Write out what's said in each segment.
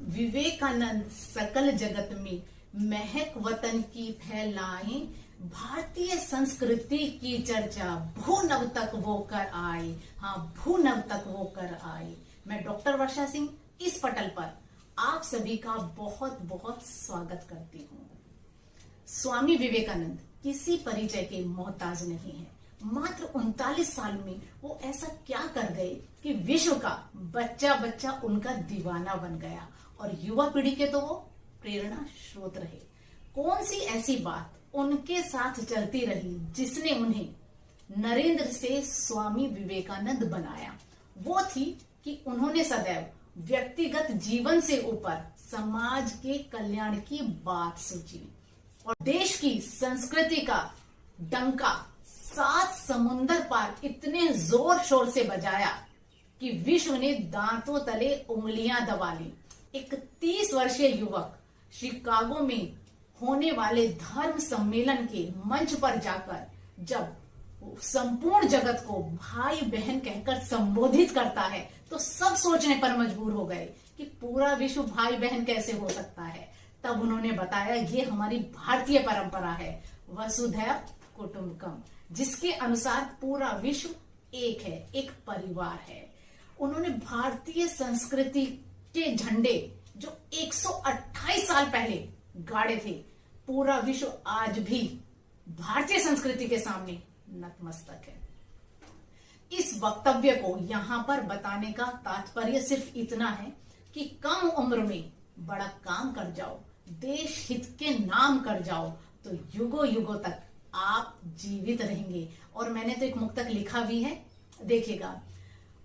विवेकानंद सकल जगत में महक वतन की फैलाएं, भारतीय संस्कृति की चर्चा भूनभ तक वो कर आए। हाँ, भूनभ तक वो कर आए। मैं डॉक्टर वर्षा सिंह इस पटल पर आप सभी का बहुत बहुत स्वागत करती हूँ। स्वामी विवेकानंद किसी परिचय के मोहताज नहीं है। मात्र 39 साल में वो ऐसा क्या कर गए कि विश्व का बच्चा बच्चा उनका दीवाना बन गया और युवा पीढ़ी के तो वो प्रेरणा स्रोत रहे। कौन सी ऐसी बात उनके साथ चलती रही जिसने उन्हें नरेंद्र से स्वामी विवेकानंद बनाया? वो थी कि उन्होंने सदैव व्यक्तिगत जीवन से ऊपर समाज के कल्याण की बात सोची और देश की संस्कृति का डंका 7 समुंदर पार इतने जोर शोर से बजाया कि विश्व ने दांतों तले उंगलियां दबा ली। एक 30 वर्षीय युवक शिकागो में होने वाले धर्म सम्मेलन के मंच पर जाकर जब संपूर्ण जगत को भाई बहन कहकर संबोधित करता है तो सब सोचने पर मजबूर हो गए कि पूरा विश्व भाई बहन कैसे हो सकता है। तब उन्होंने बताया ये हमारी भारतीय परंपरा है, वसुधैव कुटुंबकम, जिसके अनुसार पूरा विश्व एक है, एक परिवार है। उन्होंने भारतीय संस्कृति के झंडे जो 128 साल पहले गाड़े थे, पूरा विश्व आज भी भारतीय संस्कृति के सामने नतमस्तक है। इस वक्तव्य को यहाँ पर बताने का तात्पर्य सिर्फ इतना है कि कम उम्र में बड़ा काम कर जाओ, देश हित के नाम कर जाओ तो युगों युगों तक आप जीवित रहेंगे। और मैंने तो एक मुक्तक लिखा भी है, देखिएगा।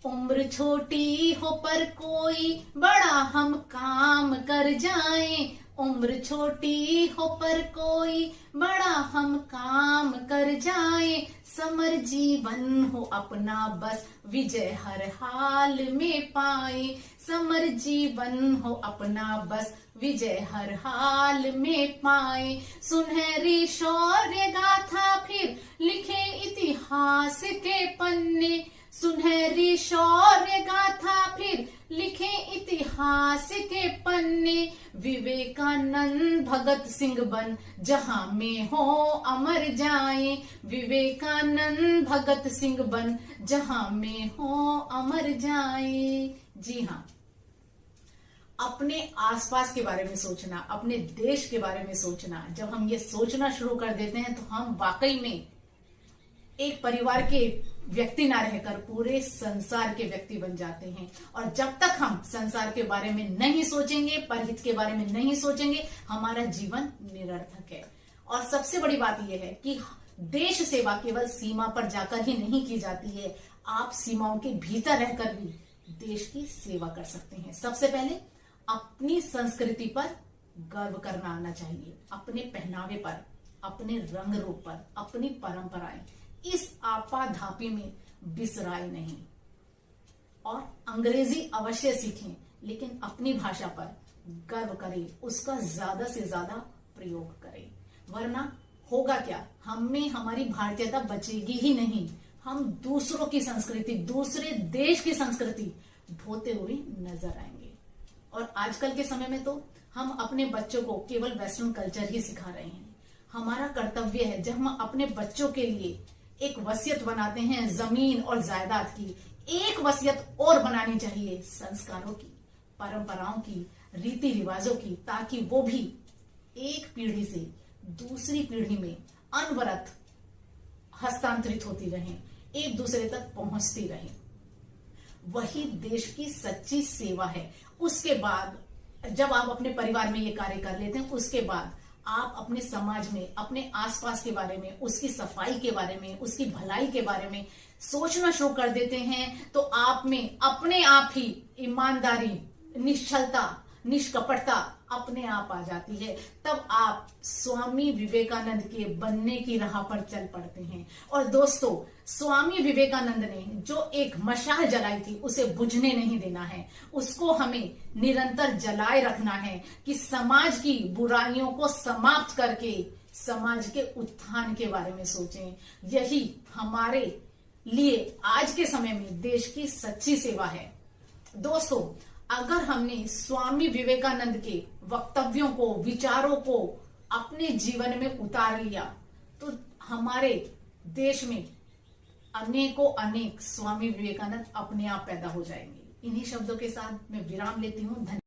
उम्र छोटी हो पर कोई बड़ा हम काम कर जाएं, उम्र छोटी हो पर कोई बड़ा हम काम कर जाएं, समर जीवन हो अपना बस विजय हर हाल में पाए, समर जीवन हो अपना बस विजय हर हाल में पाए, सुनहरी शौर्य गाथा फिर लिखे इतिहास के पन्ने, सुनहरी शौर्य गाथा फिर लिखे इतिहास के पन्ने, विवेकानंद भगत सिंह बन जहां में हो अमर जाए, विवेकानंद भगत सिंह बन जहां में हो अमर जाए। जी हाँ, अपने आसपास के बारे में सोचना, अपने देश के बारे में सोचना, जब हम ये सोचना शुरू कर देते हैं तो हम वाकई में एक परिवार के व्यक्ति ना रहकर पूरे संसार के व्यक्ति बन जाते हैं। और जब तक हम संसार के बारे में नहीं सोचेंगे, परहित के बारे में नहीं सोचेंगे, हमारा जीवन निरर्थक है। और सबसे बड़ी बात यह है कि देश सेवा केवल सीमा पर जाकर ही नहीं की जाती है, आप सीमाओं के भीतर रहकर भी देश की सेवा कर सकते हैं। सबसे पहले अपनी संस्कृति पर गर्व करना आना चाहिए, अपने पहनावे पर, अपने रंग रूप पर, अपनी परंपराएं इस आपाधापी में बिसराए नहीं। और अंग्रेजी अवश्य सीखें, लेकिन अपनी भाषा पर गर्व करें, उसका ज्यादा से ज्यादा प्रयोग करें, वरना होगा क्या, हम में हमारी भारतीयता बचेगी ही नहीं। हम दूसरों की संस्कृति, दूसरे देश की संस्कृति ढोते हुए नजर आएंगे। और आजकल के समय में तो हम अपने बच्चों को केवल वेस्टर्न कल्चर ही सिखा रहे हैं। हमारा कर्तव्य है, जब हम अपने बच्चों के लिए एक वसीयत बनाते हैं जमीन और जायदाद की, एक वसीयत और बनानी चाहिए संस्कारों की, परंपराओं की, रीति रिवाजों की, ताकि वो भी एक पीढ़ी से दूसरी पीढ़ी में अनवरत हस्तांतरित होती रहें, एक दूसरे तक पहुंचती रहें। वही देश की सच्ची सेवा है। उसके बाद जब आप अपने परिवार में ये कार्य कर लेते हैं, उसके बाद आप अपने समाज में, अपने आसपास के बारे में, उसकी सफाई के बारे में, उसकी भलाई के बारे में सोचना शुरू कर देते हैं तो आप में अपने आप ही ईमानदारी, निश्चलता, निष्कपटता अपने आप आ जाती है। तब आप स्वामी विवेकानंद के बनने की राह पर चल पड़ते हैं। और दोस्तों, स्वामी विवेकानंद ने जो एक मशाल जलाई थी उसे बुझने नहीं देना है, उसको हमें निरंतर जलाए रखना है कि समाज की बुराइयों को समाप्त करके समाज के उत्थान के बारे में सोचें। यही हमारे लिए आज के समय में देश की सच्ची सेवा है। दोस्तों, अगर हमने स्वामी विवेकानंद के वक्तव्यों को, विचारों को अपने जीवन में उतार लिया तो हमारे देश में अनेकों अनेक स्वामी विवेकानंद अपने आप पैदा हो जाएंगे। इन्हीं शब्दों के साथ मैं विराम लेती हूँ। धन्यवाद।